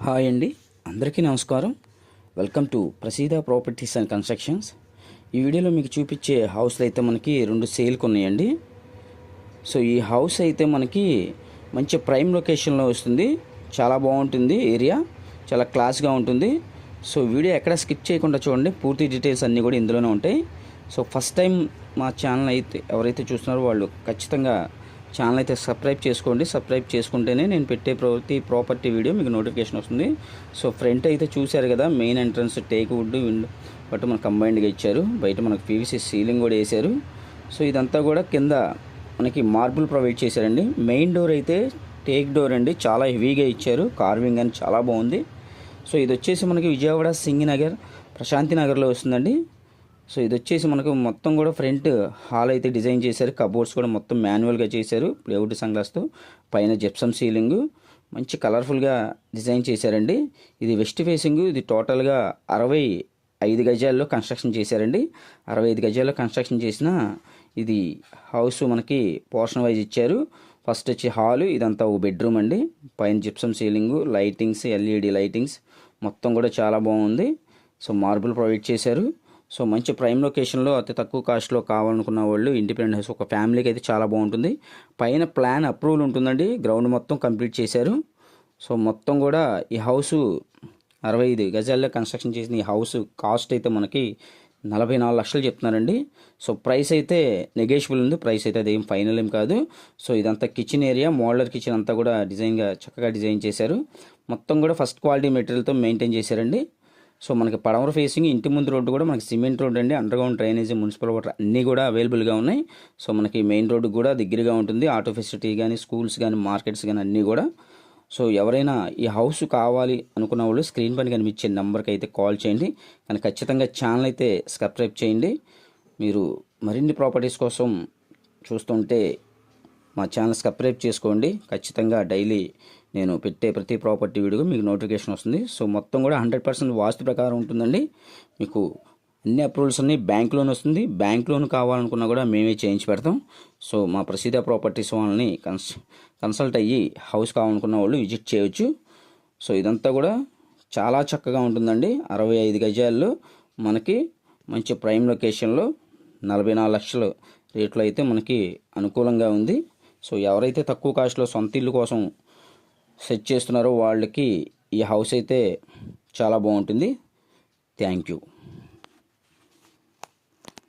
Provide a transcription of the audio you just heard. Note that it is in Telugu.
హాయ్ అండి, అందరికీ నమస్కారం. Welcome to Praseeda properties and constructions. ఈ వీడియోలో మీకు చూపించే హౌస్లు అయితే మనకి 2 సేల్కి ఉన్నాయండి. సో ఈ హౌస్ అయితే మనకి మంచి ప్రైమ్ లొకేషన్లో వస్తుంది. చాలా బాగుంటుంది, ఏరియా చాలా క్లాస్గా ఉంటుంది. సో వీడియో ఎక్కడ స్కిప్ చేయకుండా చూడండి, పూర్తి డీటెయిల్స్ అన్నీ కూడా ఇందులోనే ఉంటాయి. సో ఫస్ట్ టైం మా ఛానల్ అయితే ఎవరైతే చూస్తున్నారో వాళ్ళు ఖచ్చితంగా ఛానల్ అయితే సబ్స్క్రైబ్ చేసుకోండి. సబ్స్క్రైబ్ చేసుకుంటేనే నేను పెట్టే ప్రతి ప్రాపర్టీ వీడియో మీకు నోటిఫికేషన్ వస్తుంది. సో ఫ్రంట్ అయితే చూశారు కదా, main entrance teak wood window but మనకు కంబైన్డ్గా ఇచ్చారు. బయట మనకు పీవీసీ సీలింగ్ కూడా వేశారు. సో ఇదంతా కూడా కింద మనకి మార్బుల్ ప్రొవైడ్ చేశారండి. మెయిన్ డోర్ అయితే టేక్ డోర్ అండి, చాలా హెవీగా ఇచ్చారు. కార్వింగ్ అని చాలా బాగుంది. సో ఇది వచ్చేసి మనకి విజయవాడ సింగినగర్ ప్రశాంతి నగర్లో వస్తుందండి. సో ఇది వచ్చేసి మనకు మొత్తం కూడా ఫ్రంట్ హాల్ అయితే డిజైన్ చేశారు. కబోర్డ్స్ కూడా మొత్తం మాన్యువల్గా చేశారు, ప్లేవుడ్ సన్గ్లాస్తో. పైన జెప్సమ్ సీలింగ్ మంచి కలర్ఫుల్గా డిజైన్ చేశారండి. ఇది వెస్ట్ ఫేసింగ్. ఇది టోటల్గా 65 గజాల్లో కన్స్ట్రక్షన్ చేశారండి. 65 గజాల్లో కన్స్ట్రక్షన్ చేసిన ఇది హౌస్ మనకి పోర్షన్ వైజ్ ఇచ్చారు. ఫస్ట్ వచ్చి హాలు, ఇదంతా ఒక బెడ్రూమ్ అండి. పైన gypsum ceiling, lightings, LED lightings మొత్తం కూడా చాలా బాగుంది. సో మార్బుల్ ప్రొవైడ్ చేశారు. సో మంచి ప్రైమ్ లొకేషన్లో అతి తక్కువ కాస్ట్లో కావాలనుకున్న వాళ్ళు ఇండిపెండెంట్ హౌస్ ఒక ఫ్యామిలీకి అయితే చాలా బాగుంటుంది. పైన ప్లాన్ అప్రూవల్ ఉంటుందండి. గ్రౌండ్ మొత్తం కంప్లీట్ చేశారు. సో మొత్తం కూడా ఈ హౌసు 65 గజాల్లో కన్స్ట్రక్షన్ చేసిన ఈ హౌస్ కాస్ట్ అయితే మనకి 44 లక్షలు చెప్తున్నారండి. సో ప్రైస్ అయితే నెగోషియబుల్ ఉంది. ప్రైస్ అయితే అదేం ఫైనల్ ఏం కాదు. సో ఇదంతా కిచెన్ ఏరియా, మోడలర్ కిచెన్ అంతా కూడా చక్కగా డిజైన్ చేశారు. మొత్తం కూడా ఫస్ట్ క్వాలిటీ మెటీరియల్తో మెయింటైన్ చేశారండి. సో మనకి పడమర ఫేసింగ్ ఇంటి ముందు రోడ్డు కూడా మనకి సిమెంట్ రోడ్ అండి. అండర్గ్రౌండ్ డ్రైనేజ్, మున్సిపల్ వాటర్ అన్నీ కూడా అవైలబుల్గా ఉన్నాయి. సో మనకి మెయిన్ రోడ్డు కూడా దగ్గరగా ఉంటుంది. ఆటో ఫెసిలిటీ కానీ, స్కూల్స్ కానీ, మార్కెట్స్ కానీ అన్నీ కూడా. సో ఎవరైనా ఈ హౌస్ కావాలి అనుకున్న వాళ్ళు స్క్రీన్ పైన కనిపించే నెంబర్కి అయితే కాల్ చేయండి. కానీ ఖచ్చితంగా ఛానల్ అయితే సబ్స్క్రైబ్ చేయండి. మీరు మరిన్ని ప్రాపర్టీస్ కోసం చూస్తుంటే మా ఛానల్ సబ్స్క్రైబ్ చేసుకోండి. ఖచ్చితంగా డైలీ నేను పెట్టే ప్రతి ప్రాపర్టీ వీడియో మీకు నోటిఫికేషన్ వస్తుంది. సో మొత్తం కూడా 100% వాస్తు ప్రకారం ఉంటుందండి. మీకు అన్ని అప్రూవల్స్ అన్నీ బ్యాంక్ లోన్ వస్తుంది. బ్యాంక్ లోన్ కావాలనుకున్నా కూడా మేమే చేయించి పెడతాం. సో మా ప్రసిద్ధ ప్రాపర్టీస్ వాళ్ళని కన్సల్ట్ అయ్యి హౌస్ కావాలనుకున్న వాళ్ళు విజిట్ చేయవచ్చు. సో ఇదంతా కూడా చాలా చక్కగా ఉంటుందండి. 65 గజాల్లో మనకి మంచి ప్రైమ్ లొకేషన్లో 44 లక్షల రేట్లో అయితే మనకి అనుకూలంగా ఉంది. సో ఎవరైతే తక్కువ కాస్ట్లో సొంత ఇల్లు కోసం సెట్ చేస్తున్నారో వాళ్ళకి ఈ హౌస్ అయితే చాలా బాగుంటుంది. Thank you.